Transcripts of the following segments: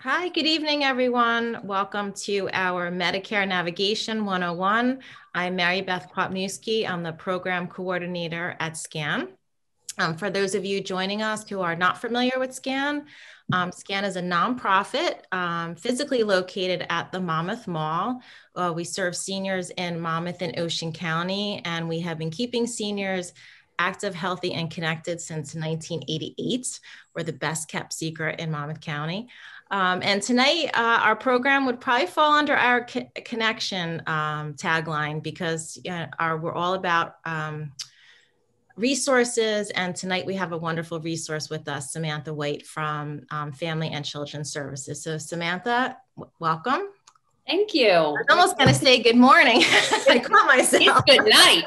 Hi, good evening, everyone. Welcome to our Medicare Navigation 101. I'm Mary Beth Kwapniewski. I'm the program coordinator at SCAN. For those of you joining us who are not familiar with SCAN, SCAN is a nonprofit physically located at the Monmouth Mall. We serve seniors in Monmouth and Ocean County, and we have been keeping seniors active, healthy, and connected since 1988. We're the best kept secret in Monmouth County. And tonight, our program would probably fall under our connection tagline because we're all about resources. And tonight we have a wonderful resource with us, Samantha White from Family and Children's Services. So Samantha, welcome. Thank you. I was almost going to say good morning. I caught myself. It's good night.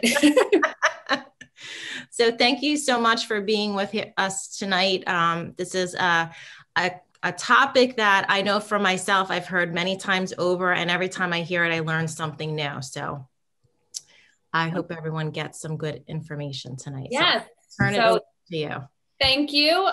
So thank you so much for being with us tonight. This is a topic that I know for myself, I've heard many times over, and every time I hear it, I learn something new. So I hope everyone gets some good information tonight. Yes. So turn it over to you. Thank you.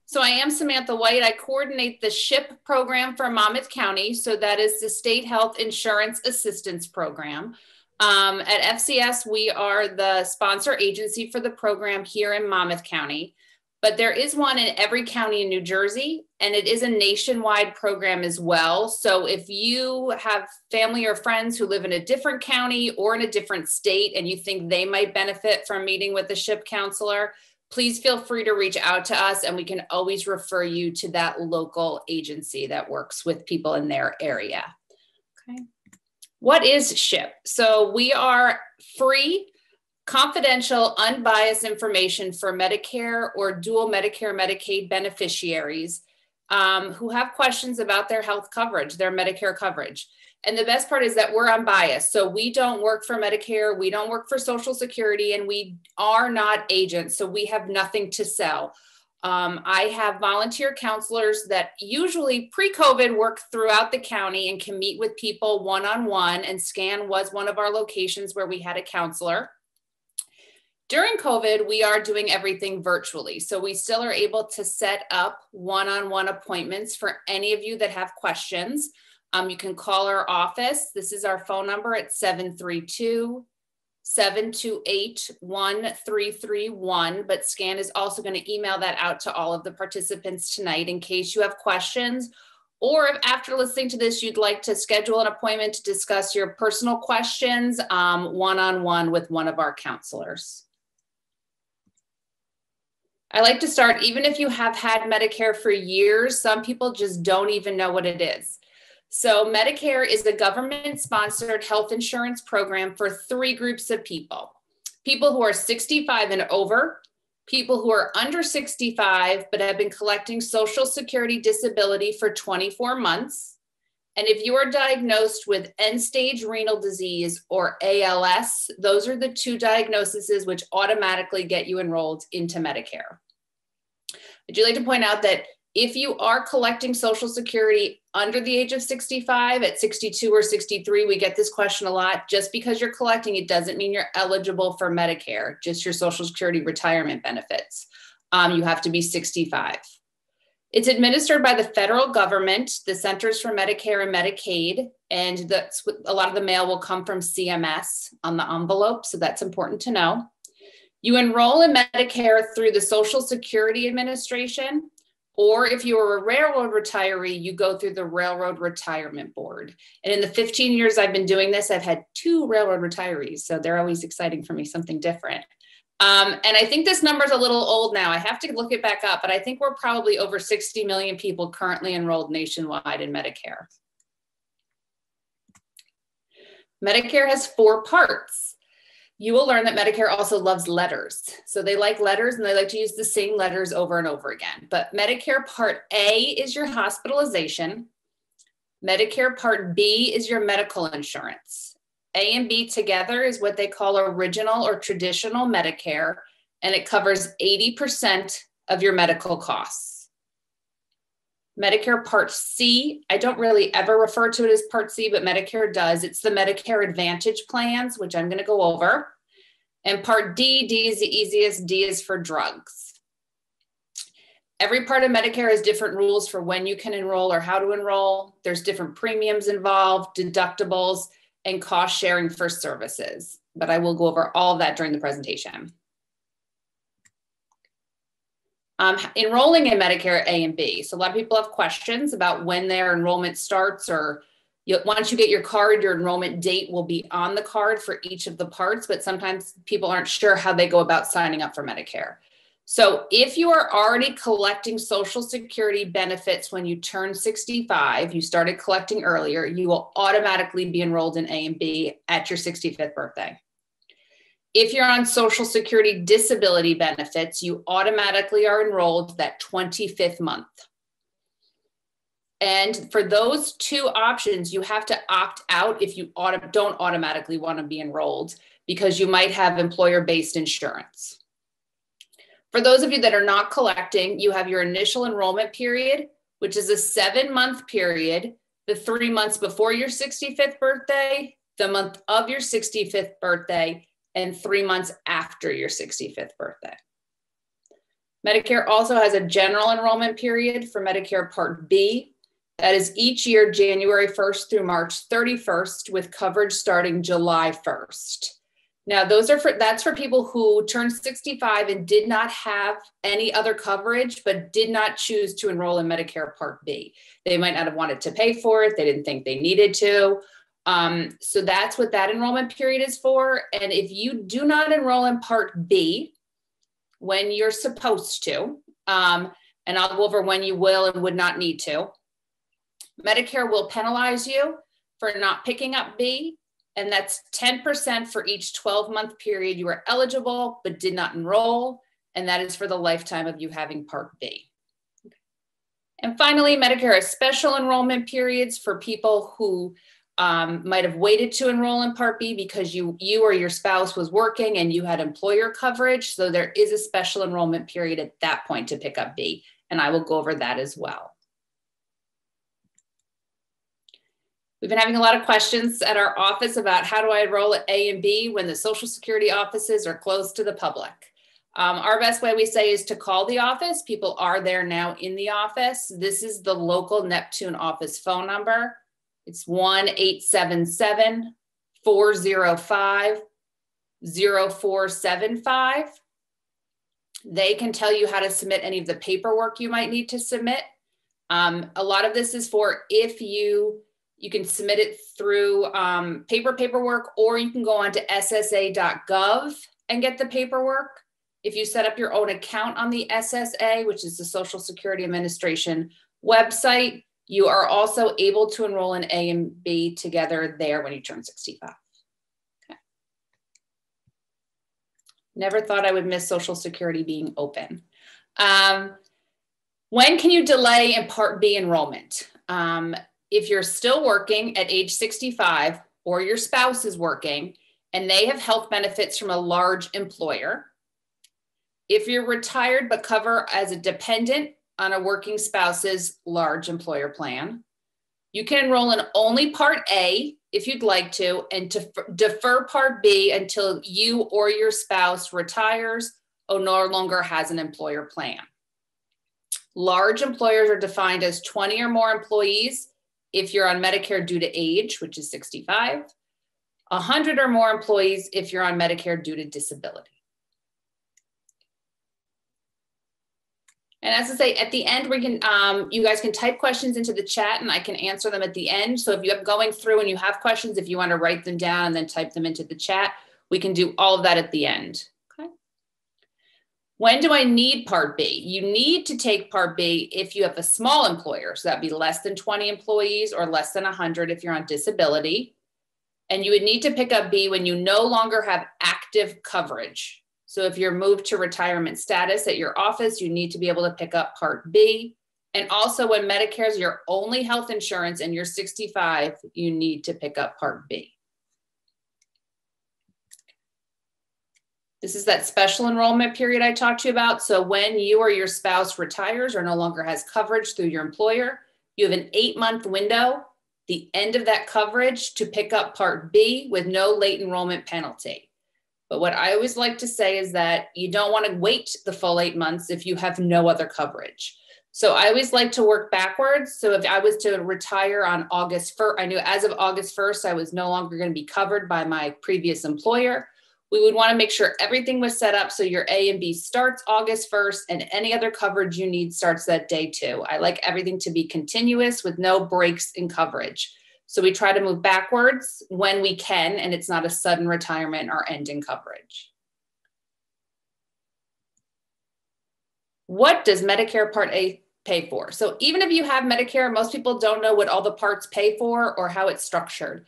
So I am Samantha White. I coordinate the SHIP program for Monmouth County. So that is the State Health Insurance Assistance Program. At FCS, we are the sponsor agency for the program here in Monmouth County. But there is one in every county in New Jersey, and it is a nationwide program as well. So if you have family or friends who live in a different county or in a different state and you think they might benefit from meeting with a SHIP counselor, please feel free to reach out to us, and we can always refer you to that local agency that works with people in their area. Okay. What is SHIP? So we are free, confidential, unbiased information for Medicare or dual Medicare Medicaid beneficiaries who have questions about their health coverage, their Medicare coverage. And the best part is that we're unbiased. So we don't work for Medicare, we don't work for Social Security, and we are not agents. So we have nothing to sell. I have volunteer counselors that usually pre-COVID work throughout the county and can meet with people one-on-one, and SCAN was one of our locations where we had a counselor. During COVID, we are doing everything virtually. So we still are able to set up one-on-one appointments for any of you that have questions. You can call our office. This is our phone number at 732-728-1331. But SCAN is also going to email that out to all of the participants tonight in case you have questions. Or if after listening to this, you'd like to schedule an appointment to discuss your personal questions one-on-one with one of our counselors. I like to start, even if you have had Medicare for years, some people just don't even know what it is. So Medicare is a government-sponsored health insurance program for three groups of people. People who are 65 and over, people who are under 65 but have been collecting Social Security disability for 24 months, and if you are diagnosed with end-stage renal disease or ALS, those are the two diagnoses which automatically get you enrolled into Medicare. I do like to point out that if you are collecting Social Security under the age of 65, at 62 or 63, we get this question a lot. Just because you're collecting, it doesn't mean you're eligible for Medicare, just your Social Security retirement benefits. You have to be 65. It's administered by the federal government, the Centers for Medicare and Medicaid, and that's a lot of the mail will come from CMS on the envelope, so that's important to know. You enroll in Medicare through the Social Security Administration, or if you are a railroad retiree, you go through the Railroad Retirement Board. And in the 15 years I've been doing this, I've had 2 railroad retirees, so they're always exciting for me, something different. And I think this number is a little old now. I have to look it back up, but I think we're probably over 60 million people currently enrolled nationwide in Medicare. Medicare has 4 parts. You will learn that Medicare also loves letters. So they like letters and they like to use the same letters over and over again. But Medicare Part A is your hospitalization. Medicare Part B is your medical insurance. A and B together is what they call original or traditional Medicare, and it covers 80% of your medical costs. Medicare Part C, I don't really ever refer to it as Part C, but Medicare does. It's the Medicare Advantage plans, which I'm going to go over. And Part D, D is the easiest, D is for drugs. Every part of Medicare has different rules for when you can enroll or how to enroll. There's different premiums involved, deductibles, and cost sharing for services. But I will go over all of that during the presentation. Enrolling in Medicare A and B. So a lot of people have questions about when their enrollment starts, or once you get your card, your enrollment date will be on the card for each of the parts, but sometimes people aren't sure how they go about signing up for Medicare. So if you are already collecting Social Security benefits when you turn 65, you started collecting earlier, you will automatically be enrolled in A and B at your 65th birthday. If you're on Social Security disability benefits, you automatically are enrolled that 25th month. And for those two options, you have to opt out if you don't automatically want to be enrolled, because you might have employer-based insurance. For those of you that are not collecting, you have your initial enrollment period, which is a 7-month period, the 3 months before your 65th birthday, the month of your 65th birthday, and 3 months after your 65th birthday. Medicare also has a general enrollment period for Medicare Part B. That is each year, January 1st through March 31st, with coverage starting July 1st. Now, that's for people who turned 65 and did not have any other coverage, but did not choose to enroll in Medicare Part B. They might not have wanted to pay for it. They didn't think they needed to. So that's what that enrollment period is for. And if you do not enroll in Part B when you're supposed to, and I'll go over when you will and would not need to, Medicare will penalize you for not picking up B. And that's 10% for each 12-month period you were eligible but did not enroll. And that is for the lifetime of you having Part B. And finally, Medicare has special enrollment periods for people who might have waited to enroll in Part B because you or your spouse was working and you had employer coverage. So there is a special enrollment period at that point to pick up B. And I will go over that as well. We've been having a lot of questions at our office about how do I enroll at A and B when the Social Security offices are closed to the public. Our best way, we say, is to call the office. People are there now in the office. This is the local Neptune office phone number. It's 1-877-405-0475. They can tell you how to submit any of the paperwork you might need to submit. A lot of this is for if you can submit it through paperwork, or you can go on to ssa.gov and get the paperwork. If you set up your own account on the SSA, which is the Social Security Administration website, you are also able to enroll in A and B together there when you turn 65. Okay. Never thought I would miss Social Security being open. When can you delay in Part B enrollment? If you're still working at age 65 or your spouse is working and they have health benefits from a large employer, if you're retired but cover as a dependent on a working spouse's large employer plan, you can enroll in only Part A if you'd like to, and to defer Part B until you or your spouse retires or no longer has an employer plan. Large employers are defined as 20 or more employees if you're on Medicare due to age, which is 65, 100 or more employees if you're on Medicare due to disability. And as I say, at the end, we can, you guys can type questions into the chat and I can answer them at the end. So if you're going through and you have questions, if you want to write them down and then type them into the chat, we can do all of that at the end. Okay. When do I need Part B? You need to take Part B if you have a small employer. So that'd be less than 20 employees or less than 100 if you're on disability. And you would need to pick up B when you no longer have active coverage. So if you're moved to retirement status at your office, you need to be able to pick up Part B. And also when Medicare is your only health insurance and you're 65, you need to pick up Part B. This is that special enrollment period I talked to you about. So when you or your spouse retires or no longer has coverage through your employer, you have an 8-month window, the end of that coverage, to pick up Part B with no late enrollment penalty. But what I always like to say is that you don't want to wait the full 8 months if you have no other coverage. So I always like to work backwards. So if I was to retire on August 1st, I knew as of August 1st, I was no longer going to be covered by my previous employer. We would want to make sure everything was set up so your A and B starts August 1st and any other coverage you need starts that day too. I like everything to be continuous with no breaks in coverage. So we try to move backwards when we can, and it's not a sudden retirement or end in coverage. What does Medicare Part A pay for? So even if you have Medicare, most people don't know what all the parts pay for or how it's structured.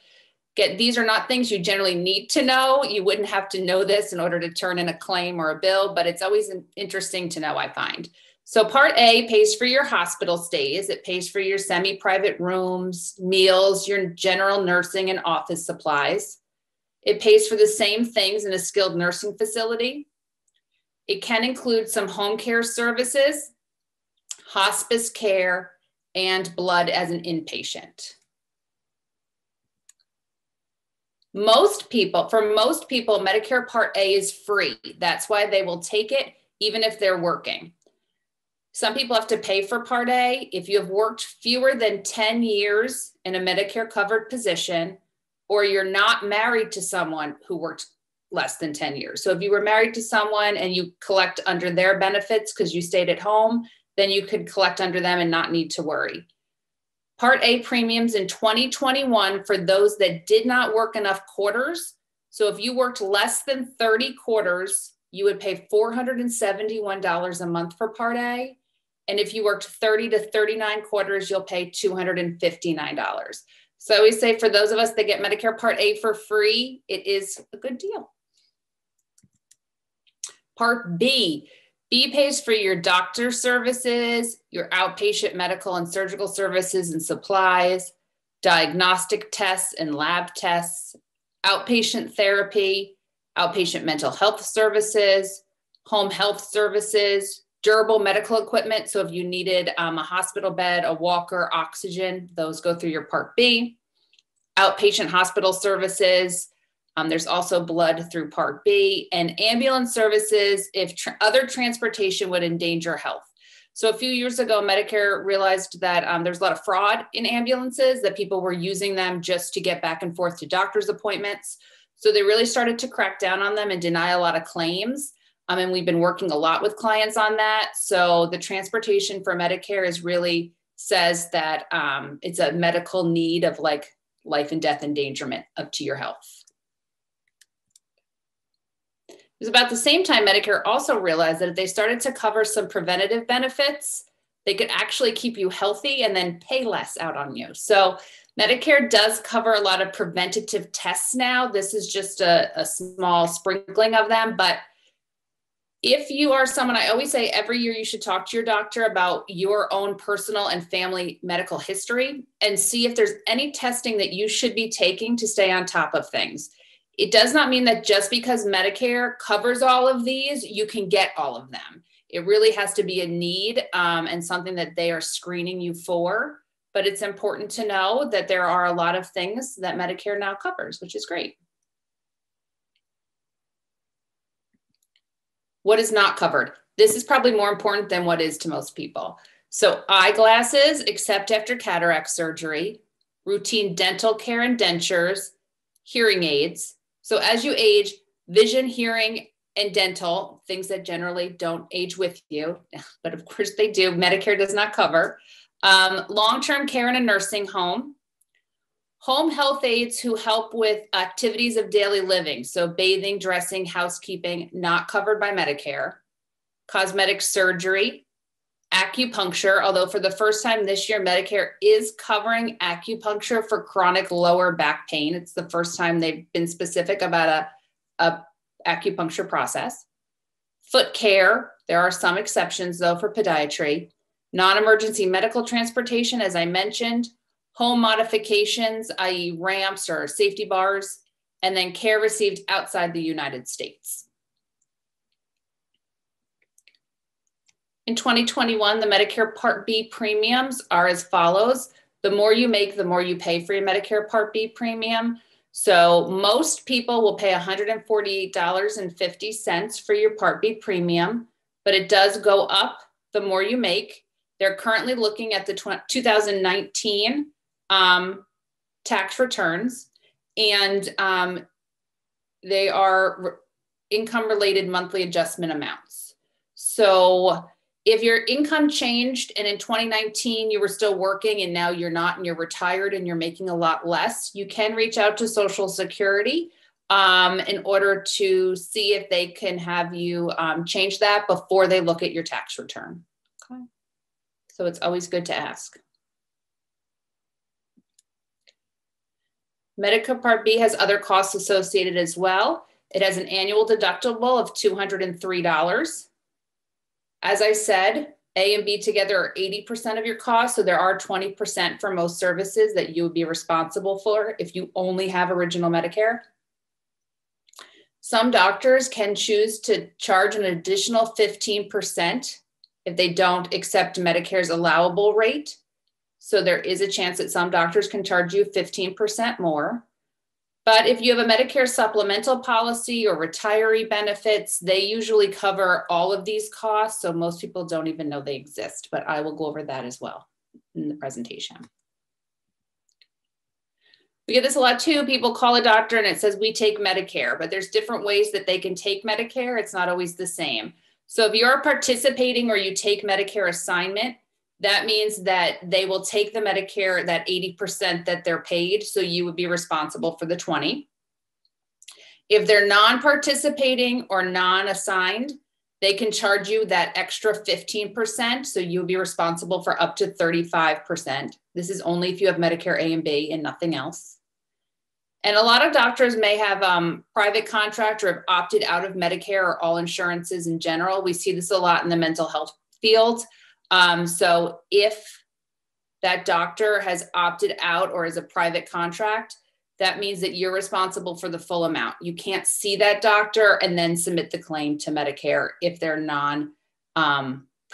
These are not things you generally need to know. You wouldn't have to know this in order to turn in a claim or a bill, but it's always interesting to know, I find. So Part A pays for your hospital stays. It pays for your semi-private rooms, meals, your general nursing and office supplies. It pays for the same things in a skilled nursing facility. It can include some home care services, hospice care, and blood as an inpatient. For most people, Medicare Part A is free. That's why they will take it even if they're working. Some people have to pay for Part A. If you have worked fewer than 10 years in a Medicare covered position, or you're not married to someone who worked less than 10 years. So if you were married to someone and you collect under their benefits because you stayed at home, then you could collect under them and not need to worry. Part A premiums in 2021 for those that did not work enough quarters. So if you worked less than 30 quarters, you would pay $471 a month for Part A. And if you worked 30 to 39 quarters, you'll pay $259. So I always say for those of us that get Medicare Part A for free, it is a good deal. Part B. B pays for your doctor services, your outpatient medical and surgical services and supplies, diagnostic tests and lab tests, outpatient therapy, outpatient mental health services, home health services, durable medical equipment. So if you needed a hospital bed, a walker, oxygen, those go through your Part B. Outpatient hospital services. There's also blood through Part B, and ambulance services if other transportation would endanger health. So a few years ago, Medicare realized that there's a lot of fraud in ambulances, that people were using them just to get back and forth to doctor's appointments. So they really started to crack down on them and deny a lot of claims. And we've been working a lot with clients on that. So the transportation for Medicare is really says that it's a medical need of like life and death endangerment up to your health. It was about the same time Medicare also realized that if they started to cover some preventative benefits, they could actually keep you healthy and then pay less out on you. So Medicare does cover a lot of preventative tests now. This is just a small sprinkling of them. But if you are someone, I always say every year you should talk to your doctor about your own personal and family medical history and see if there's any testing that you should be taking to stay on top of things. It does not mean that just because Medicare covers all of these, you can get all of them. It really has to be a need and something that they are screening you for. But it's important to know that there are a lot of things that Medicare now covers, which is great. What is not covered? This is probably more important than what is to most people. So eyeglasses, except after cataract surgery, routine dental care and dentures, hearing aids. So as you age, vision, hearing, and dental, things that generally don't age with you, but of course they do, Medicare does not cover. Long-term care in a nursing home. Home health aides who help with activities of daily living. So bathing, dressing, housekeeping, not covered by Medicare. Cosmetic surgery, acupuncture, although for the first time this year, Medicare is covering acupuncture for chronic lower back pain. It's the first time they've been specific about a acupuncture process. Foot care, there are some exceptions though for podiatry. Non-emergency medical transportation, as I mentioned. Home modifications, i.e. ramps or safety bars, and then care received outside the United States. In 2021, the Medicare Part B premiums are as follows. The more you make, the more you pay for your Medicare Part B premium. So most people will pay $148.50 for your Part B premium, but it does go up the more you make. They're currently looking at the 2019 tax returns, and they are income-related monthly adjustment amounts. So if your income changed and in 2019 you were still working and now you're not and you're retired and you're making a lot less, you can reach out to Social Security in order to see if they can have you change that before they look at your tax return. Okay. So it's always good to ask. Medicare Part B has other costs associated as well. It has an annual deductible of $203. As I said, A and B together are 80% of your cost. So there are 20% for most services that you would be responsible for if you only have original Medicare. Some doctors can choose to charge an additional 15% if they don't accept Medicare's allowable rate. So there is a chance that some doctors can charge you 15% more. But if you have a Medicare supplemental policy or retiree benefits, they usually cover all of these costs. So most people don't even know they exist, but I will go over that as well in the presentation. We get this a lot too. People call a doctor and it says, we take Medicare, but there's different ways that they can take Medicare. It's not always the same. So if you're participating or you take Medicare assignment, that means that they will take the Medicare, that 80% that they're paid. So you would be responsible for the 20. If they're non-participating or non-assigned, they can charge you that extra 15%. So you would be responsible for up to 35%. This is only if you have Medicare A and B and nothing else. And a lot of doctors may have private contract or have opted out of Medicare or all insurances in general. We see this a lot in the mental health field. So if that doctor has opted out or is a private contract, that means that you're responsible for the full amount. You can't see that doctor and then submit the claim to Medicare if they're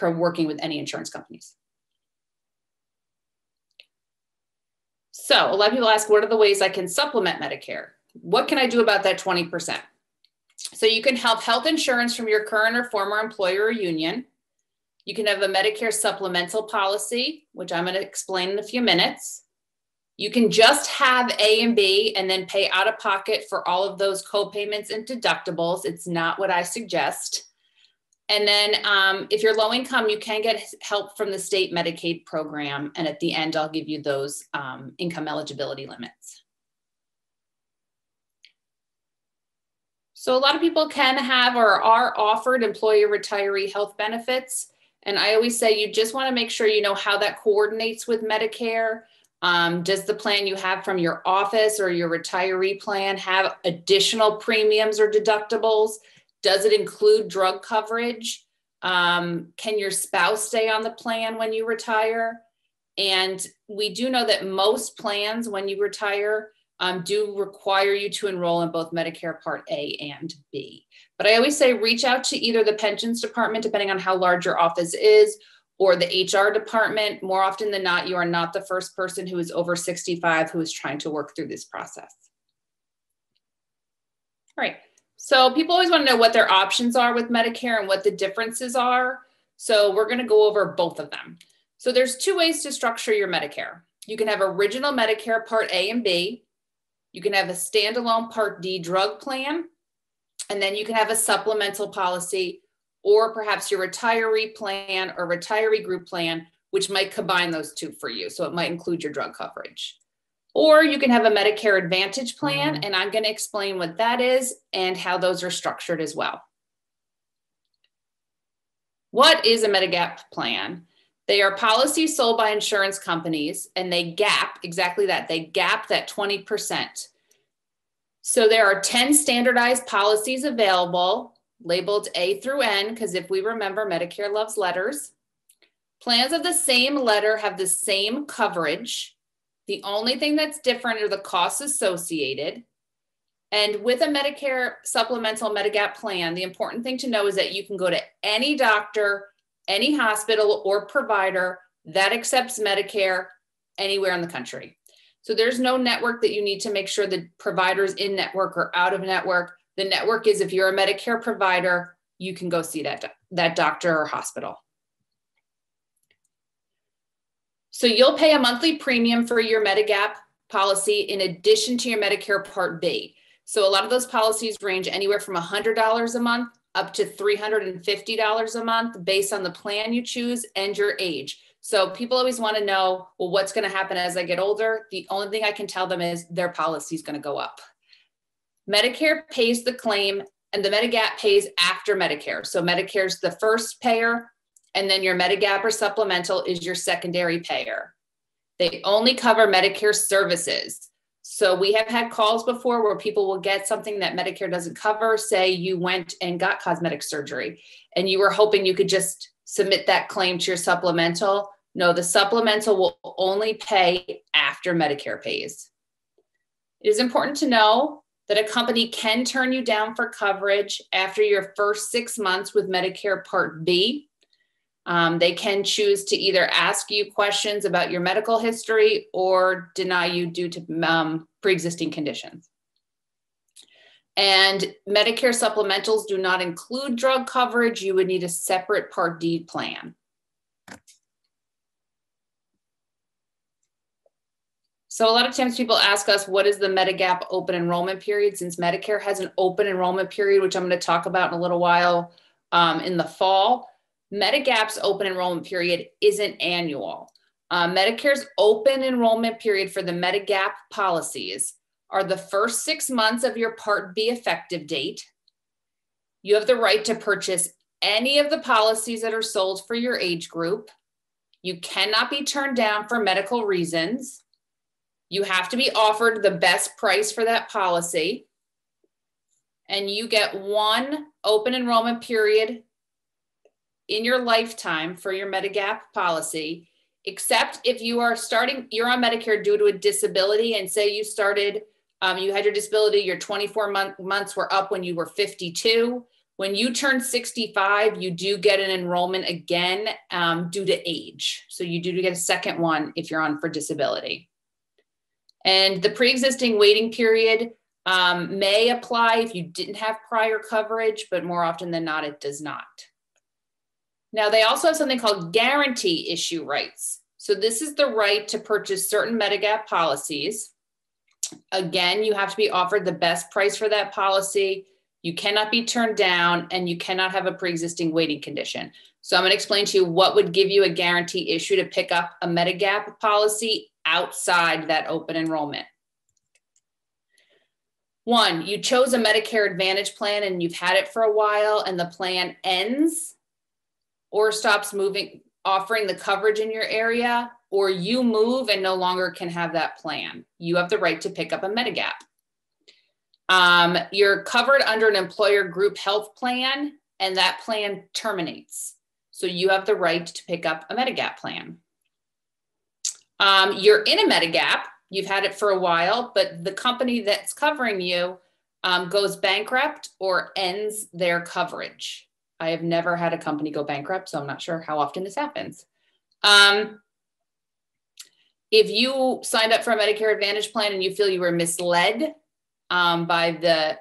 working with any insurance companies. So a lot of people ask, what are the ways I can supplement Medicare? What can I do about that 20%? So you can have health insurance from your current or former employer or union. You can have a Medicare supplemental policy, which I'm going to explain in a few minutes. You can just have A and B and then pay out of pocket for all of those co-payments and deductibles. It's not what I suggest. And then if you're low income, you can get help from the state Medicaid program. And at the end, I'll give you those income eligibility limits. So a lot of people can have or are offered employer retiree health benefits. And I always say you just want to make sure you know how that coordinates with Medicare. Does the plan you have from your office or your retiree plan have additional premiums or deductibles? Does it include drug coverage? Can your spouse stay on the plan when you retire? And we do know that most plans when you retire do require you to enroll in both Medicare Part A and B. But I always say reach out to either the pensions department, depending on how large your office is, or the HR department. More often than not, you are not the first person who is over 65 who is trying to work through this process. All right. So people always want to know what their options are with Medicare and what the differences are. So we're going to go over both of them. So there's two ways to structure your Medicare. You can have original Medicare Part A and B. You can have a standalone Part D drug plan. And then you can have a supplemental policy, or perhaps your retiree plan or retiree group plan, which might combine those two for you. So it might include your drug coverage. Or you can have a Medicare Advantage plan, and I'm going to explain what that is and how those are structured as well. What is a Medigap plan? They are policies sold by insurance companies, and they gap, exactly that, they gap that 20%. So there are 10 standardized policies available, labeled A through N, because if we remember, Medicare loves letters. Plans of the same letter have the same coverage. The only thing that's different are the costs associated. And with a Medicare supplemental Medigap plan, the important thing to know is that you can go to any doctor, any hospital or provider that accepts Medicare anywhere in the country. So there's no network that you need to make sure the provider's in network or out of network. The network is if you're a Medicare provider, you can go see that doctor or hospital. So you'll pay a monthly premium for your Medigap policy in addition to your Medicare Part B. So a lot of those policies range anywhere from $100 a month up to $350 a month based on the plan you choose and your age. So people always want to know, well, what's going to happen as I get older? The only thing I can tell them is their policy is going to go up. Medicare pays the claim and the Medigap pays after Medicare. So Medicare's the first payer, and then your Medigap or supplemental is your secondary payer. They only cover Medicare services. So we have had calls before where people will get something that Medicare doesn't cover. Say you went and got cosmetic surgery and you were hoping you could just submit that claim to your supplemental. No, the supplemental will only pay after Medicare pays. It is important to know that a company can turn you down for coverage after your first 6 months with Medicare Part B. They can choose to either ask you questions about your medical history or deny you due to pre-existing conditions. And Medicare supplementals do not include drug coverage. You would need a separate Part D plan. So a lot of times people ask us, what is the Medigap open enrollment period? Since Medicare has an open enrollment period, which I'm going to talk about in a little while in the fall, Medigap's open enrollment period isn't annual. Medicare's open enrollment period for the Medigap policies are the first 6 months of your Part B effective date. You have the right to purchase any of the policies that are sold for your age group. You cannot be turned down for medical reasons. You have to be offered the best price for that policy. And you get one open enrollment period in your lifetime for your Medigap policy, except if you are you're on Medicare due to a disability, and say you started, you had your disability, your 24 months were up when you were 52. When you turn 65, you do get an enrollment again due to age. So you do get a second one if you're on for disability. And the pre-existing waiting period may apply if you didn't have prior coverage, but more often than not, it does not. Now, they also have something called guarantee issue rights. So this is the right to purchase certain Medigap policies. Again, you have to be offered the best price for that policy. You cannot be turned down, and you cannot have a pre-existing waiting condition. So I'm going to explain to you what would give you a guarantee issue to pick up a Medigap policy outside that open enrollment. One, you chose a Medicare Advantage plan and you've had it for a while and the plan ends or stops offering the coverage in your area, or you move and no longer can have that plan. You have the right to pick up a Medigap. You're covered under an employer group health plan and that plan terminates. So you have the right to pick up a Medigap plan. You're in a Medigap, you've had it for a while, but the company that's covering you goes bankrupt or ends their coverage. I have never had a company go bankrupt, so I'm not sure how often this happens. If you signed up for a Medicare Advantage plan and you feel you were misled by the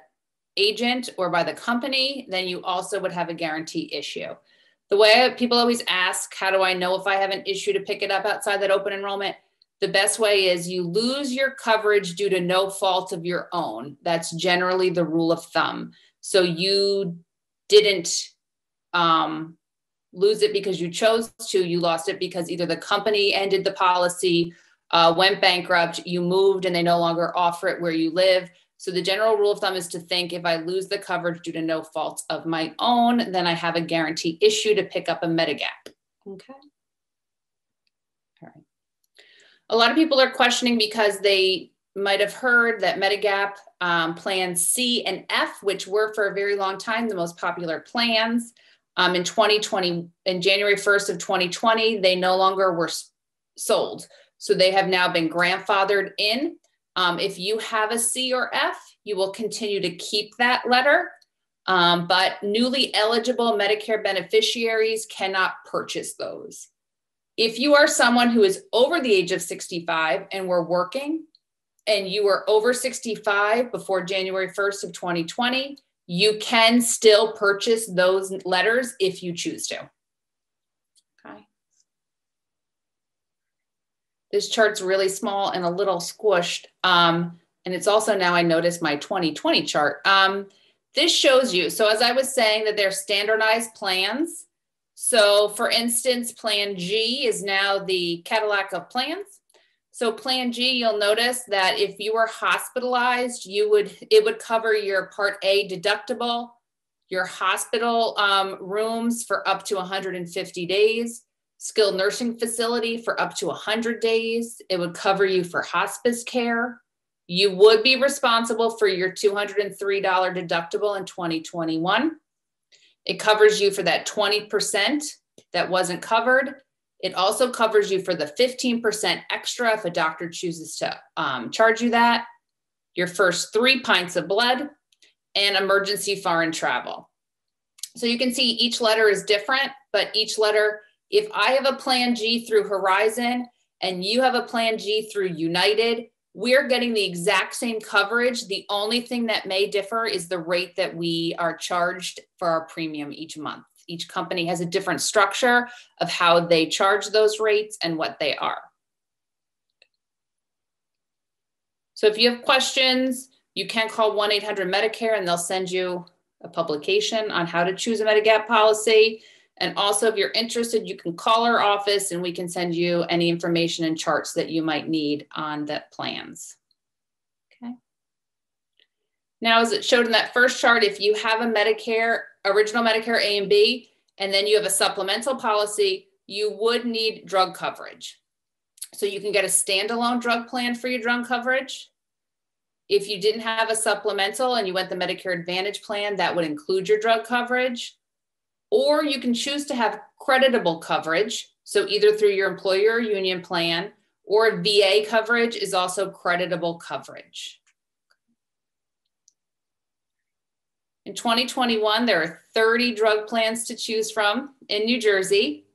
agent or by the company, then you also would have a guarantee issue. The way people always ask, how do I know if I have an issue to pick it up outside that open enrollment? The best way is you lose your coverage due to no fault of your own. That's generally the rule of thumb. So you didn't lose it because you chose to, you lost it because either the company ended the policy, went bankrupt, you moved and they no longer offer it where you live. So the general rule of thumb is to think if I lose the coverage due to no fault of my own, then I have a guarantee issue to pick up a Medigap. Okay. All right. A lot of people are questioning because they might have heard that Medigap plans C and F, which were for a very long time the most popular plans. In 2020, in January 1st of 2020, they no longer were sold. So they have now been grandfathered in. If you have a C or F, you will continue to keep that letter, but newly eligible Medicare beneficiaries cannot purchase those. If you are someone who is over the age of 65 and we're working, and you were over 65 before January 1st of 2020, you can still purchase those letters if you choose to. Okay. This chart's really small and a little squished. And it's also now I noticed my 2020 chart. This shows you, so as I was saying that they're standardized plans. So for instance, Plan G is now the Cadillac of plans. So Plan G, you'll notice that if you were hospitalized, it would cover your Part A deductible, your hospital rooms for up to 150 days, skilled nursing facility for up to 100 days. It would cover you for hospice care. You would be responsible for your $203 deductible in 2021. It covers you for that 20% that wasn't covered. It also covers you for the 15% extra if a doctor chooses to charge you that, your first 3 pints of blood, and emergency foreign travel. So you can see each letter is different, but each letter, if I have a Plan G through Horizon and you have a Plan G through United, we're getting the exact same coverage. The only thing that may differ is the rate that we are charged for our premium each month. Each company has a different structure of how they charge those rates and what they are. So if you have questions, you can call 1-800-Medicare and they'll send you a publication on how to choose a Medigap policy. And also if you're interested, you can call our office and we can send you any information and charts that you might need on the plans. Okay. Now, as it showed in that first chart, if you have a Medicare, original Medicare A and B, and then you have a supplemental policy, you would need drug coverage. So you can get a standalone drug plan for your drug coverage. If you didn't have a supplemental and you went the Medicare Advantage plan, that would include your drug coverage. Or you can choose to have creditable coverage. So either through your employer or union plan, or VA coverage is also creditable coverage. In 2021, there are 30 drug plans to choose from in New Jersey.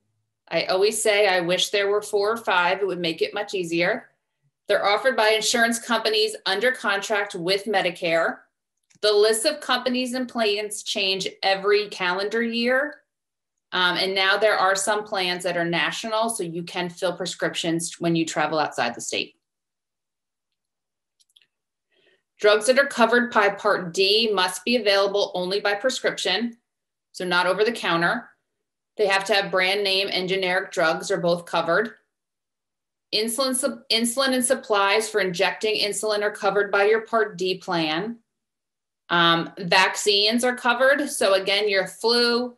I always say I wish there were 4 or 5. It would make it much easier. They're offered by insurance companies under contract with Medicare. The list of companies and plans change every calendar year. And now there are some plans that are national, so you can fill prescriptions when you travel outside the state. Drugs that are covered by Part D must be available only by prescription, so not over the counter. They have to have brand name and generic drugs are both covered. Insulin and supplies for injecting insulin are covered by your Part D plan. Vaccines are covered. So again, your flu,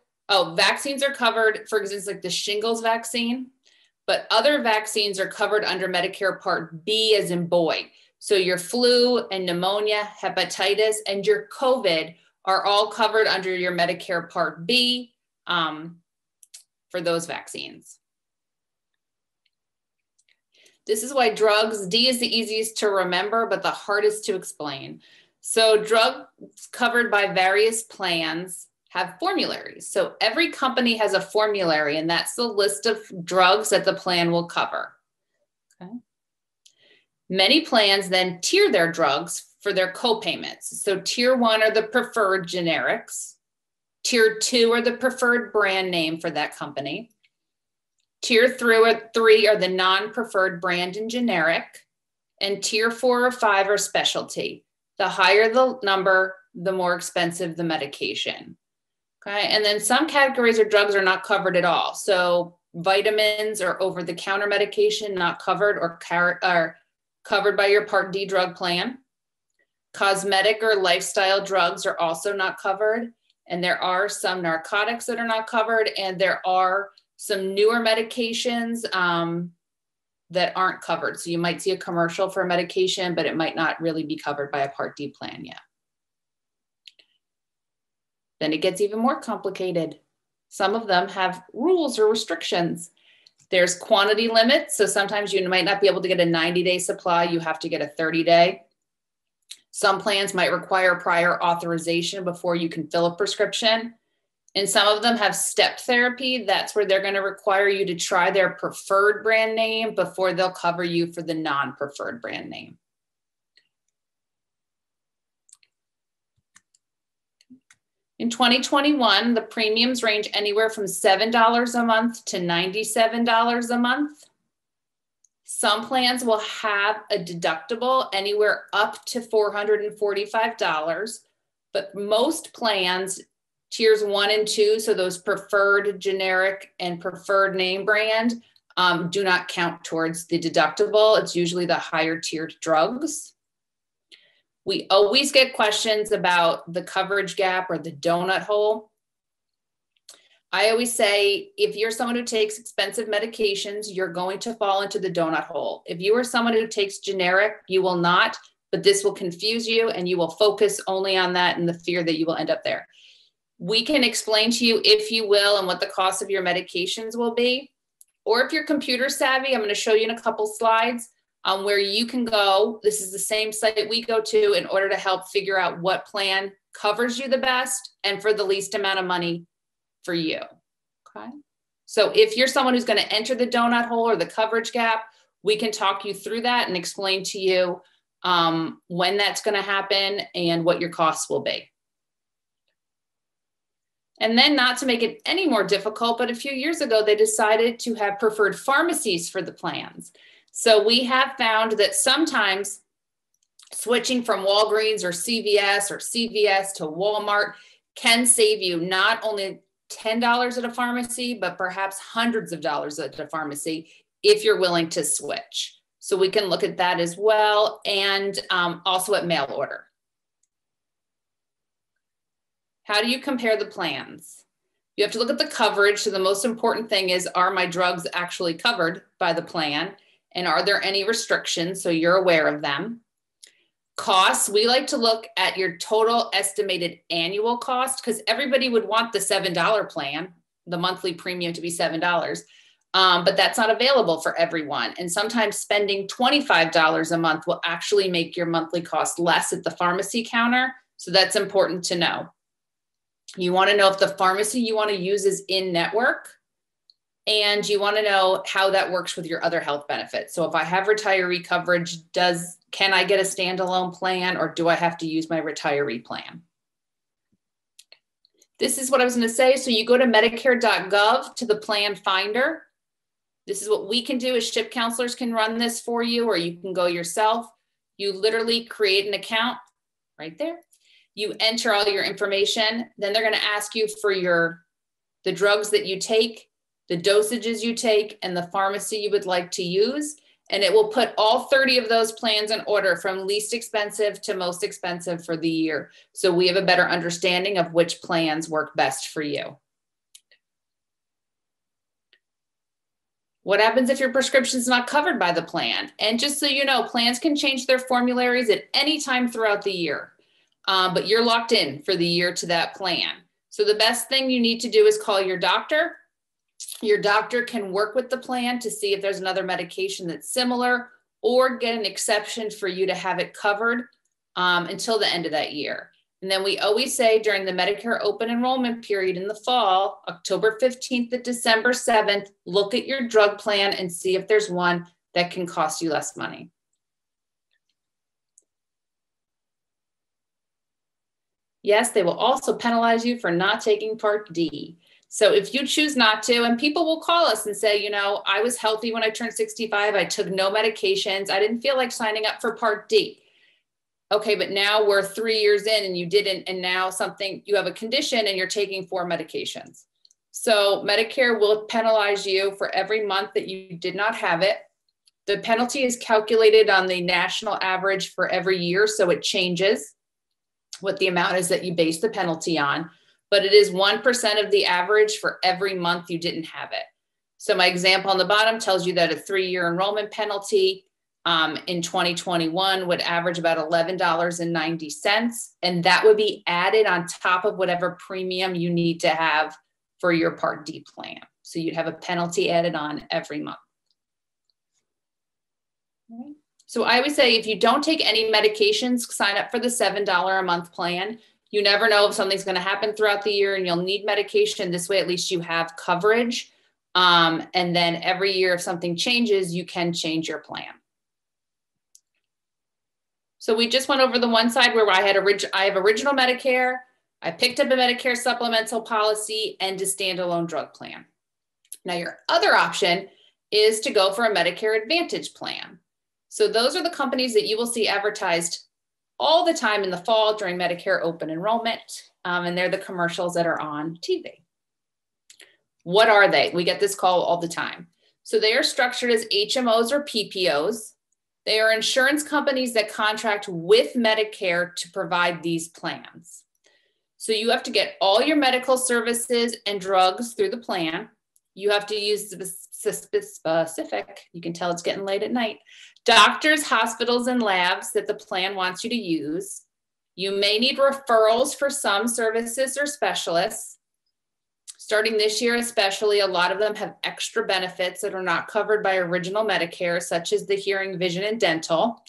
vaccines are covered, for instance, like the shingles vaccine, but other vaccines are covered under Medicare Part B as in boy. So your flu and pneumonia, hepatitis, and your COVID are all covered under your Medicare Part B for those vaccines. This is why drugs, D is the easiest to remember, but the hardest to explain. So drugs covered by various plans have formularies. So every company has a formulary, and that's the list of drugs that the plan will cover. Okay. Many plans then tier their drugs for their co-payments. So tier 1 are the preferred generics. Tier 2 are the preferred brand name for that company. Tier 3 are the non-preferred brand and generic. And tier 4 or 5 are specialty. The higher the number, the more expensive the medication. Okay, and then some categories of drugs are not covered at all. So vitamins or over-the-counter medication not covered or are covered by your Part D drug plan. Cosmetic or lifestyle drugs are also not covered. And there are some narcotics that are not covered. And there are some newer medications that aren't covered. So you might see a commercial for a medication, but it might not really be covered by a Part D plan yet. Then it gets even more complicated. Some of them have rules or restrictions. There's quantity limits. So sometimes you might not be able to get a 90-day supply. You have to get a 30-day. Some plans might require prior authorization before you can fill a prescription. And some of them have step therapy. That's where they're going to require you to try their preferred brand name before they'll cover you for the non-preferred brand name. In 2021, the premiums range anywhere from $7 a month to $97 a month. Some plans will have a deductible anywhere up to $445, but most plans, tiers 1 and 2, so those preferred generic and preferred name brand, do not count towards the deductible. It's usually the higher tiered drugs. We always get questions about the coverage gap or the donut hole. I always say, if you're someone who takes expensive medications, you're going to fall into the donut hole. If you are someone who takes generic, you will not, but this will confuse you and you will focus only on that and the fear that you will end up there. We can explain to you, if you will, and what the cost of your medications will be. Or if you're computer savvy, I'm going to show you in a couple slides where you can go. This is the same site we go to in order to help figure out what plan covers you the best and for the least amount of money for you. Okay. So if you're someone who's going to enter the donut hole or the coverage gap, we can talk you through that and explain to you when that's going to happen and what your costs will be. And then, not to make it any more difficult, but a few years ago, they decided to have preferred pharmacies for the plans. So we have found that sometimes switching from Walgreens or CVS to Walmart can save you not only $10 at a pharmacy, but perhaps hundreds of dollars at a pharmacy if you're willing to switch. So we can look at that as well, and also at mail order. How do you compare the plans? You have to look at the coverage. So the most important thing is, are my drugs actually covered by the plan? And are there any restrictions? So you're aware of them. Costs, we like to look at your total estimated annual cost, because everybody would want the $7 plan, the monthly premium to be $7, but that's not available for everyone. And sometimes spending $25 a month will actually make your monthly cost less at the pharmacy counter. So that's important to know. You want to know if the pharmacy you want to use is in network, and you want to know how that works with your other health benefits. So if I have retiree coverage, can I get a standalone plan, or do I have to use my retiree plan? This is what I was going to say. So you go to medicare.gov to the plan finder. This is what we can do as SHIP counselors can run this for you, or you can go yourself. You literally create an account right there. You enter all your information. Then they're going to ask you for the drugs that you take, the dosages you take, and the pharmacy you would like to use. And it will put all 30 of those plans in order from least expensive to most expensive for the year. So we have a better understanding of which plans work best for you. What happens if your prescription is not covered by the plan? And just so you know, plans can change their formularies at any time throughout the year. But you're locked in for the year to that plan. So the best thing you need to do is call your doctor. Your doctor can work with the plan to see if there's another medication that's similar, or get an exception for you to have it covered until the end of that year. And then we always say, during the Medicare open enrollment period in the fall, October 15th to December 7th, look at your drug plan and see if there's one that can cost you less money. Yes, they will also penalize you for not taking Part D. So if you choose not to, and people will call us and say, you know, I was healthy when I turned 65. I took no medications. I didn't feel like signing up for Part D. Okay, but now we're 3 years in and you didn't, and now you have a condition and you're taking 4 medications. So Medicare will penalize you for every month that you did not have it. The penalty is calculated on the national average for every year, so it changes what the amount is that you base the penalty on, but it is 1% of the average for every month you didn't have it. So my example on the bottom tells you that a 3-year enrollment penalty in 2021 would average about $11.90, and that would be added on top of whatever premium you need to have for your Part D plan. So you'd have a penalty added on every month. Okay. So I always say, if you don't take any medications, sign up for the $7 a month plan. You never know if something's going to happen throughout the year and you'll need medication. This way, at least you have coverage. And then every year, if something changes, you can change your plan. So we just went over the one side where I have original Medicare. I picked up a Medicare supplemental policy and a standalone drug plan. Now your other option is to go for a Medicare Advantage plan. So those are the companies that you will see advertised all the time in the fall during Medicare open enrollment. And they're the commercials that are on TV. What are they? We get this call all the time. So they are structured as HMOs or PPOs. They are insurance companies that contract with Medicare to provide these plans. So you have to get all your medical services and drugs through the plan. You have to use specific, you can tell it's getting late at night, doctors, hospitals, and labs that the plan wants you to use. You may need referrals for some services or specialists. Starting this year especially, a lot of them have extra benefits that are not covered by original Medicare, such as the hearing, vision, and dental.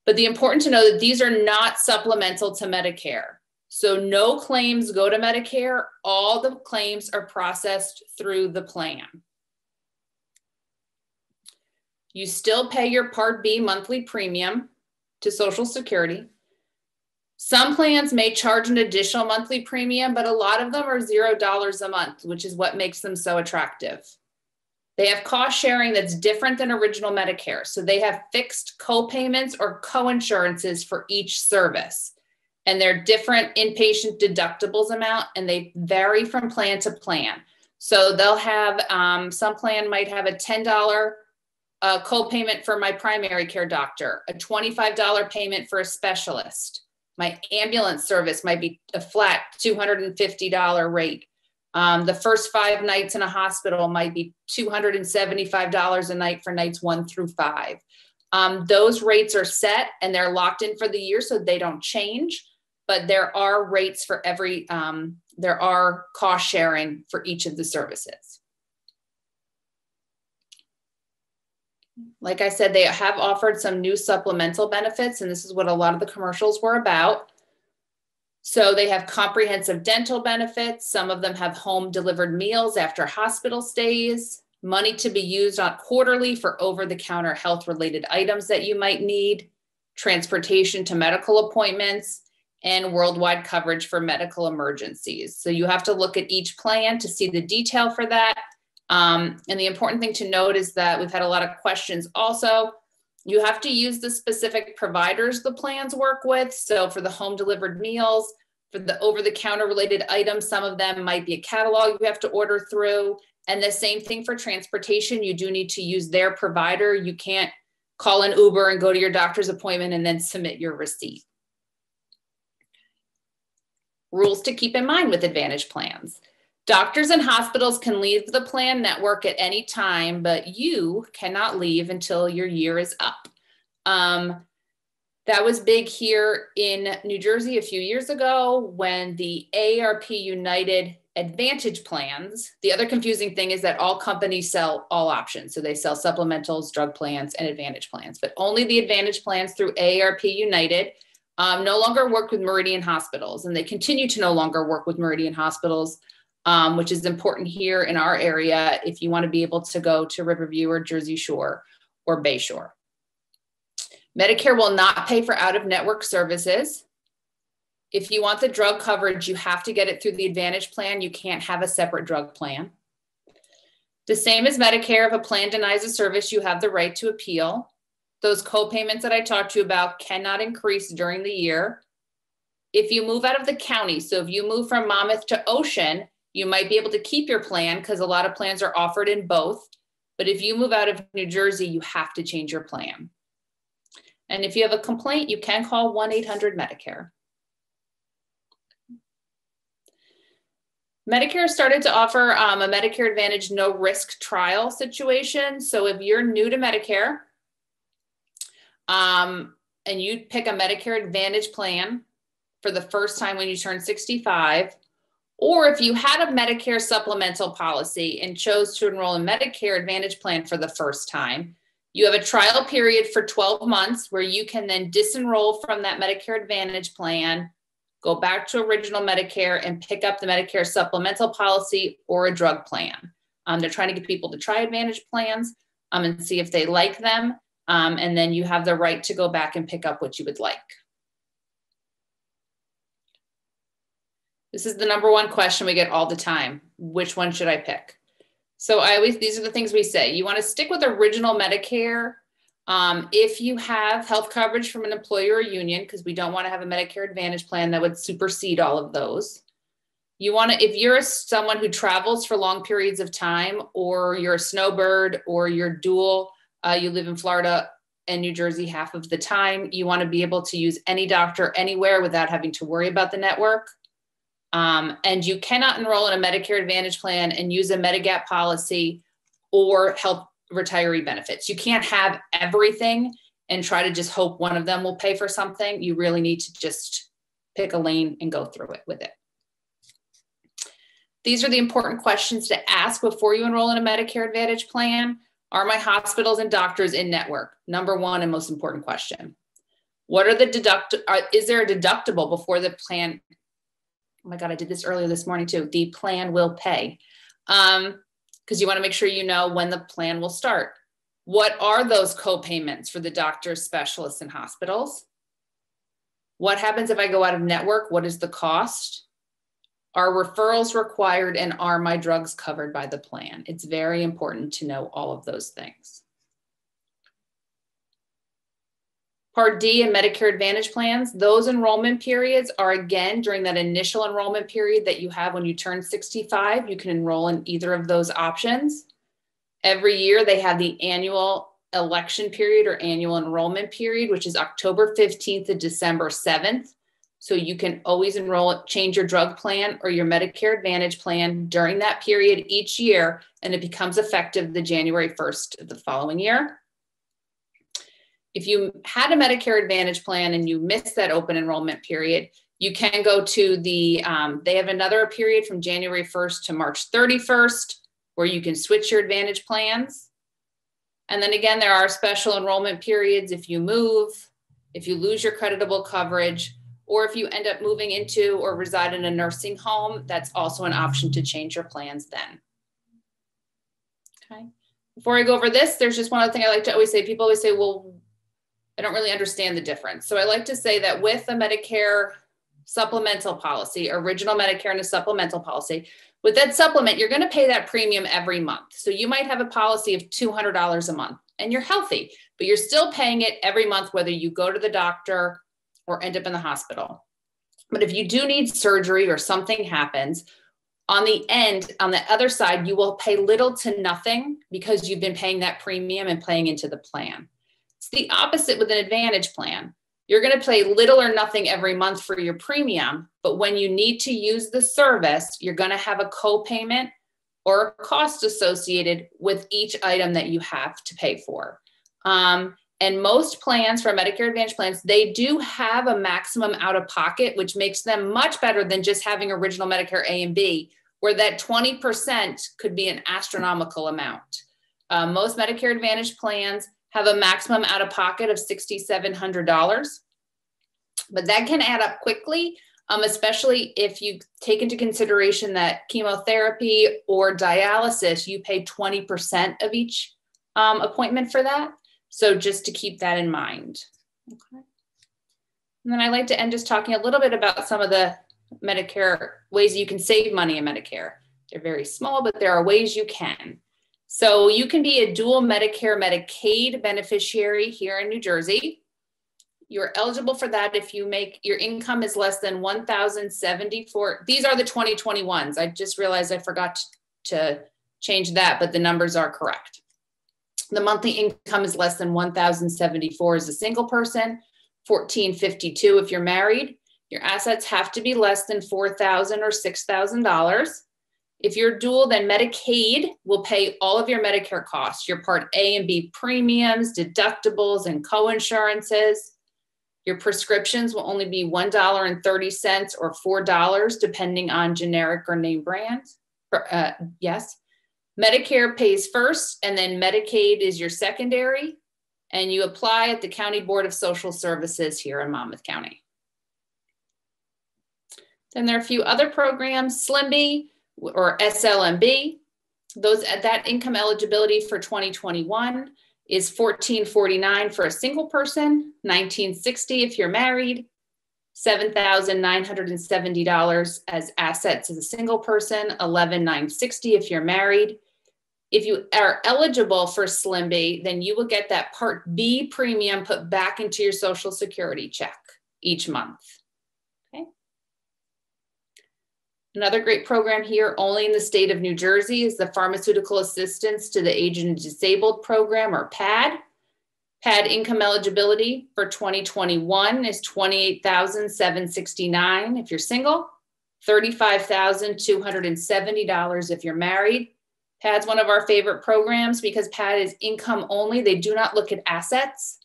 But the important to know that these are not supplemental to Medicare. So no claims go to Medicare. All the claims are processed through the plan. You still pay your Part B monthly premium to Social Security. Some plans may charge an additional monthly premium, but a lot of them are $0 a month, which is what makes them so attractive. They have cost sharing that's different than original Medicare. So they have fixed co-payments or co-insurances for each service. And they're different inpatient deductibles amount, and they vary from plan to plan. So they'll have, some plan might have a $10 co-payment for my primary care doctor, a $25 payment for a specialist. My ambulance service might be a flat $250 rate. The first 5 nights in a hospital might be $275 a night for nights 1 through 5. Those rates are set and they're locked in for the year, so they don't change. But there are rates for every, there are cost sharing for each of the services. Like I said, they have offered some new supplemental benefits, and this is what a lot of the commercials were about. So they have comprehensive dental benefits. Some of them have home delivered meals after hospital stays, money to be used on quarterly for over-the-counter health-related items that you might need, transportation to medical appointments, and worldwide coverage for medical emergencies. So you have to look at each plan to see the detail for that. And the important thing to note is that we've had a lot of questions also. You have to use the specific providers the plans work with. So for the home delivered meals, for the over-the-counter related items, some of them might be a catalog you have to order through. And the same thing for transportation, you do need to use their provider. You can't call an Uber and go to your doctor's appointment and then submit your receipt. Rules to keep in mind with Advantage plans. Doctors and hospitals can leave the plan network at any time, but you cannot leave until your year is up. That was big here in New Jersey a few years ago when the AARP United Advantage plans. The other confusing thing is that all companies sell all options. So they sell supplementals, drug plans, and Advantage plans, but only the Advantage plans through AARP United no longer work with Meridian hospitals, and they continue to no longer work with Meridian hospitals, which is important here in our area if you want to be able to go to Riverview or Jersey Shore or Bayshore. Medicare will not pay for out-of-network services. If you want the drug coverage, you have to get it through the Advantage plan. You can't have a separate drug plan. The same as Medicare, if a plan denies a service, you have the right to appeal. Those co-payments that I talked to you about cannot increase during the year. If you move out of the county, so if you move from Monmouth to Ocean, you might be able to keep your plan because a lot of plans are offered in both. But if you move out of New Jersey, you have to change your plan. And if you have a complaint, you can call 1-800-MEDICARE. Medicare started to offer a Medicare Advantage no risk trial situation. So if you're new to Medicare, and you pick a Medicare Advantage plan for the first time when you turn 65, or if you had a Medicare supplemental policy and chose to enroll in Medicare Advantage plan for the first time, you have a trial period for 12 months where you can then disenroll from that Medicare Advantage plan, go back to original Medicare and pick up the Medicare supplemental policy or a drug plan. They're trying to get people to try Advantage plans and see if they like them. And then you have the right to go back and pick up what you would like. This is the number one question we get all the time. Which one should I pick? So these are the things we say. You want to stick with original Medicare if you have health coverage from an employer or union, because we don't want to have a Medicare Advantage plan that would supersede all of those. You want to, if you're someone who travels for long periods of time, or you're a snowbird, or you're dual, you live in Florida and New Jersey half of the time, you want to be able to use any doctor anywhere without having to worry about the network. And you cannot enroll in a Medicare Advantage plan and use a Medigap policy or health retiree benefits. You can't have everything and try to just hope one of them will pay for something. You really need to just pick a lane and go through it with it. These are the important questions to ask before you enroll in a Medicare Advantage plan. Are my hospitals and doctors in network? Number one and most important question. What are the is there a deductible before the plan? Oh my God, I did this earlier this morning too. The plan will pay. Because you want to make sure you know when the plan will start. What are those co-payments for the doctors, specialists, and hospitals? What happens if I go out of network? What is the cost? Are referrals required, and are my drugs covered by the plan? It's very important to know all of those things. Part D and Medicare Advantage plans, those enrollment periods are again during that initial enrollment period that you have when you turn 65. You can enroll in either of those options. Every year they have the annual election period or annual enrollment period, which is October 15th to December 7th. So you can always enroll, change your drug plan or your Medicare Advantage plan during that period each year, and it becomes effective the January 1st of the following year. If you had a Medicare Advantage plan and you missed that open enrollment period, you can go to the, they have another period from January 1st to March 31st, where you can switch your Advantage plans. And then again, there are special enrollment periods if you move, if you lose your creditable coverage, or if you end up moving into or reside in a nursing home, that's also an option to change your plans then. Okay. Before I go over this, there's just one other thing I like to always say. People always say, well, I don't really understand the difference. So I like to say that with a Medicare supplemental policy, original Medicare and a supplemental policy, with that supplement, you're going to pay that premium every month. So you might have a policy of $200 a month and you're healthy, but you're still paying it every month, whether you go to the doctor or end up in the hospital. But if you do need surgery or something happens, on the end, on the other side, you will pay little to nothing because you've been paying that premium and paying into the plan. It's the opposite with an Advantage plan. You're going to pay little or nothing every month for your premium, but when you need to use the service, you're going to have a co-payment or a cost associated with each item that you have to pay for. And most plans, for Medicare Advantage plans, they do have a maximum out-of-pocket, which makes them much better than just having original Medicare A and B, where that 20% could be an astronomical amount. Most Medicare Advantage plans have a maximum out-of-pocket of $6,700, but that can add up quickly, especially if you take into consideration that chemotherapy or dialysis, you pay 20% of each appointment for that. So just to keep that in mind. Okay. And then I like to end just talking a little bit about some of the Medicare ways you can save money in Medicare. They're very small, but there are ways you can. So you can be a dual Medicare Medicaid beneficiary here in New Jersey. You're eligible for that if you make, your income is less than $1,074. These are the 2021s. I just realized I forgot to change that, but the numbers are correct. The monthly income is less than $1,074 as a single person, $1,452 if you're married. Your assets have to be less than $4,000 or $6,000. If you're dual, then Medicaid will pay all of your Medicare costs, your Part A and B premiums, deductibles, and co-insurances. Your prescriptions will only be $1.30 or $4, depending on generic or name brand. Yes. Medicare pays first, and then Medicaid is your secondary, and you apply at the County Board of Social Services here in Monmouth County. Then there are a few other programs, SlimB or SLMB. Those at that income eligibility for 2021 is $1,449 for a single person, $1,960 if you're married, $7,970 as assets as a single person, $11,960 if you're married. If you are eligible for SlimB, then you will get that Part B premium put back into your Social Security check each month. Okay. Another great program here, only in the state of New Jersey, is the Pharmaceutical Assistance to the Aged and Disabled program, or PAD. PAD income eligibility for 2021 is $28,769 if you're single, $35,270 if you're married. PAD's one of our favorite programs because PAD is income only. They do not look at assets.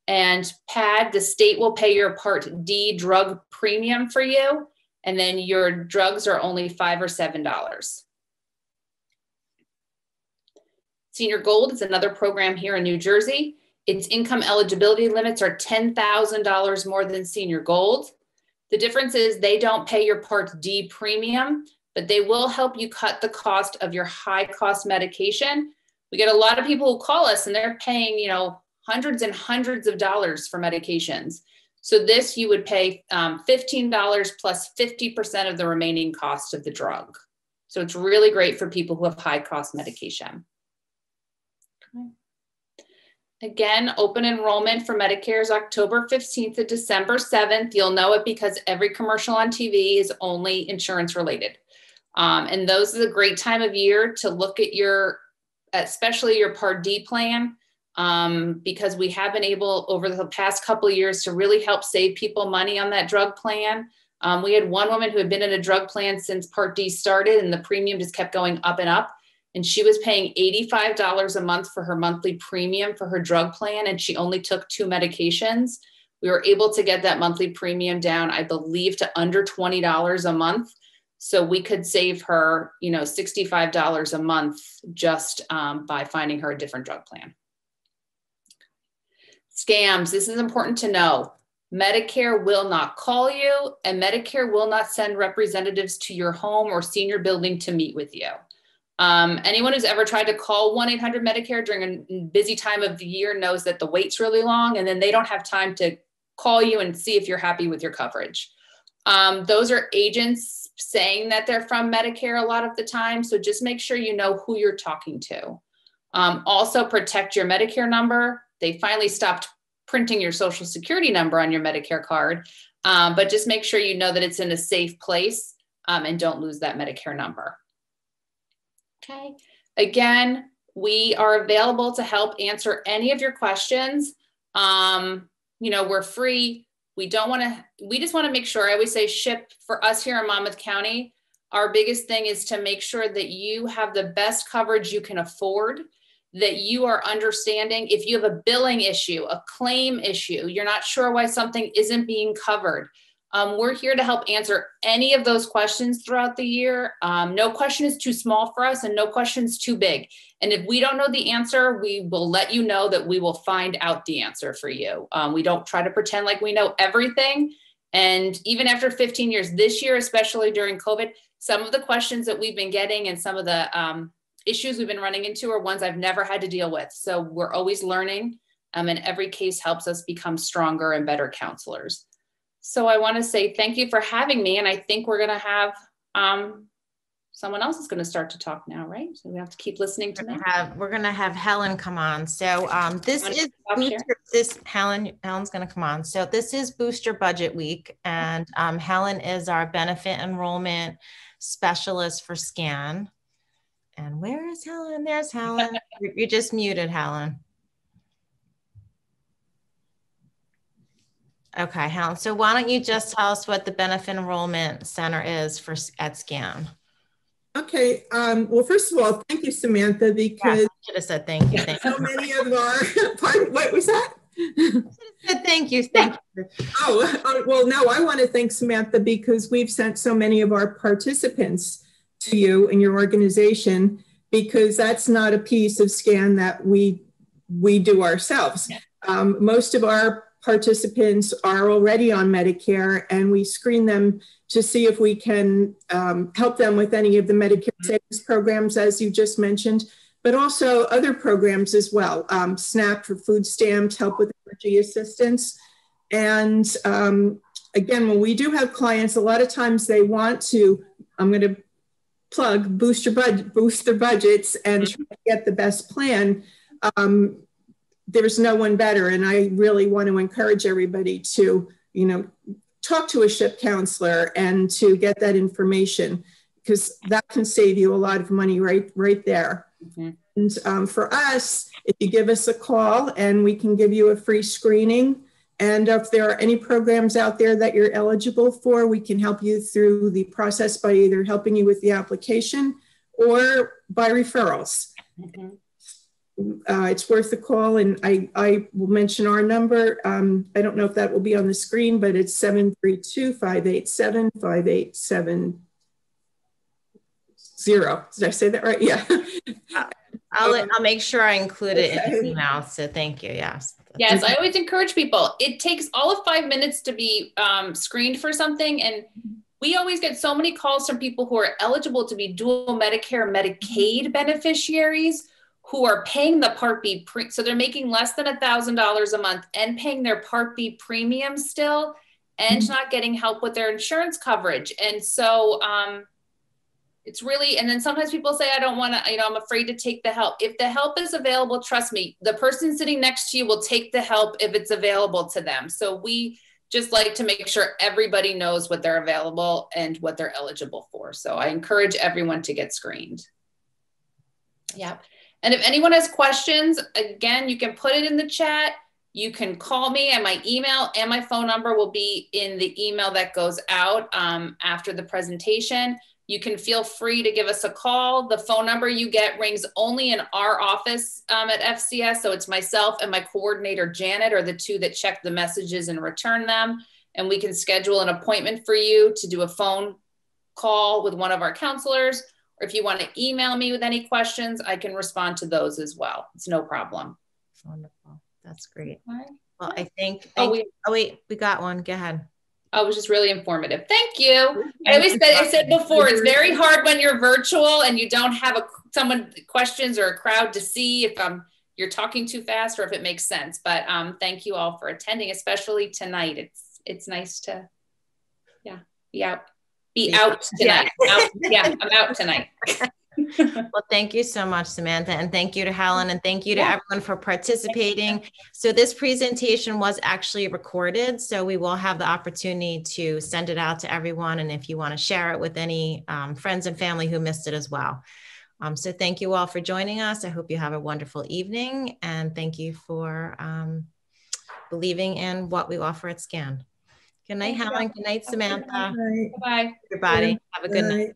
And PAD, the state will pay your Part D drug premium for you, and then your drugs are only $5 or $7. Senior Gold is another program here in New Jersey. Its income eligibility limits are $10,000 more than Senior Gold. The difference is they don't pay your Part D premium, but they will help you cut the cost of your high cost medication. We get a lot of people who call us and they're paying, you know, hundreds and hundreds of dollars for medications. So this, you would pay $15 plus 50% of the remaining cost of the drug. So it's really great for people who have high cost medication. Okay. Again, open enrollment for Medicare is October 15th to December 7th. You'll know it because every commercial on TV is only insurance related. And those is a great time of year to look at your, especially your Part D plan, because we have been able over the past couple of years to really help save people money on that drug plan. We had one woman who had been in a drug plan since Part D started and the premium just kept going up and up. And she was paying $85 a month for her monthly premium for her drug plan. And she only took 2 medications. We were able to get that monthly premium down, I believe, to under $20 a month. So we could save her, you know, $65 a month just by finding her a different drug plan. Scams, this is important to know. Medicare will not call you and Medicare will not send representatives to your home or senior building to meet with you. Anyone who's ever tried to call 1-800-Medicare during a busy time of the year knows that the wait's really long and then they don't have time to call you and see if you're happy with your coverage. Those are agents saying that they're from Medicare a lot of the time. So just make sure you know who you're talking to. Also protect your Medicare number. They finally stopped printing your Social Security number on your Medicare card, but just make sure you know that it's in a safe place and don't lose that Medicare number. Okay. Again, we are available to help answer any of your questions. You know, we're free. We just want to make sure, I always say SHIP for us here in Monmouth County, our biggest thing is to make sure that you have the best coverage you can afford, that you are understanding if you have a billing issue, a claim issue, you're not sure why something isn't being covered. We're here to help answer any of those questions throughout the year. No question is too small for us and no question is too big. And if we don't know the answer, we will let you know that we will find out the answer for you. We don't try to pretend like we know everything. And even after 15 years, this year, especially during COVID, some of the questions that we've been getting and some of the issues we've been running into are ones I've never had to deal with. So we're always learning, and every case helps us become stronger and better counselors. So I want to say thank you for having me. And I think we're going to have someone else is going to start to talk now, right? So we have to keep listening to them. We're going to have Helen come on. So this is Helen's going to come on. So this is Booster Budget Week. And Helen is our benefit enrollment specialist for SCAN. And where is Helen? There's Helen. You just muted, Helen. Okay, Helen. So why don't you just tell us what the Benefit Enrollment Center is at SCAN? Okay. Well, first of all, thank you, Samantha, because I should have said thank you. So many of our, pardon, what was that? I should have said thank you. Thank you. Oh, well, no, I want to thank Samantha because we've sent so many of our participants to you and your organization, because that's not a piece of SCAN that we do ourselves. Most of our participants are already on Medicare, and we screen them to see if we can help them with any of the Medicare savings programs, as you just mentioned, but also other programs as well. SNAP for food stamps, help with energy assistance, and again, when we do have clients, a lot of times they want to, I'm going to plug, boost their budgets and try to get the best plan. There's no one better. And I really want to encourage everybody to, you know, talk to a SHIP counselor and to get that information, because that can save you a lot of money right there. Mm-hmm. And for us, if you give us a call and we can give you a free screening, and if there are any programs out there that you're eligible for, we can help you through the process by either helping you with the application or by referrals. Mm-hmm. It's worth the call, and I will mention our number. I don't know if that will be on the screen, but it's 732-587-5870. Did I say that right? Yeah. I'll make sure I include it in the email. So thank you. Yes. Yes, I always encourage people. It takes all of 5 minutes to be screened for something. And we always get so many calls from people who are eligible to be dual Medicare, Medicaid beneficiaries who are paying the Part B. So they're making less than $1,000 a month and paying their Part B premium still and not getting help with their insurance coverage. And so it's really, and then sometimes people say, I don't want to, you know, I'm afraid to take the help. If the help is available, trust me, the person sitting next to you will take the help if it's available to them. So we just like to make sure everybody knows what they're available and what they're eligible for. So I encourage everyone to get screened. Yeah. And if anyone has questions, again, you can put it in the chat. You can call me, and my email and my phone number will be in the email that goes out after the presentation. You can feel free to give us a call. The phone number you get rings only in our office at FCS. So it's myself and my coordinator, Janet, are the two that check the messages and return them. And we can schedule an appointment for you to do a phone call with one of our counselors. Or if you want to email me with any questions, I can respond to those as well. It's no problem. Wonderful. That's great. Well, I think, we got one. Go ahead. Oh, it was just really informative. Thank you. I said before, it's very hard when you're virtual and you don't have someone questions or a crowd to see if you're talking too fast or if it makes sense. But thank you all for attending, especially tonight. It's nice to, be out tonight. I'm out tonight. Well, thank you so much, Samantha. And thank you to Helen, and thank you to everyone for participating. So this presentation was actually recorded, so we will have the opportunity to send it out to everyone. And if you want to share it with any friends and family who missed it as well. So thank you all for joining us. I hope you have a wonderful evening, and thank you for believing in what we offer at SCAN. Good night, Helen. Good night, Samantha. Bye-bye. Everybody, have a good night.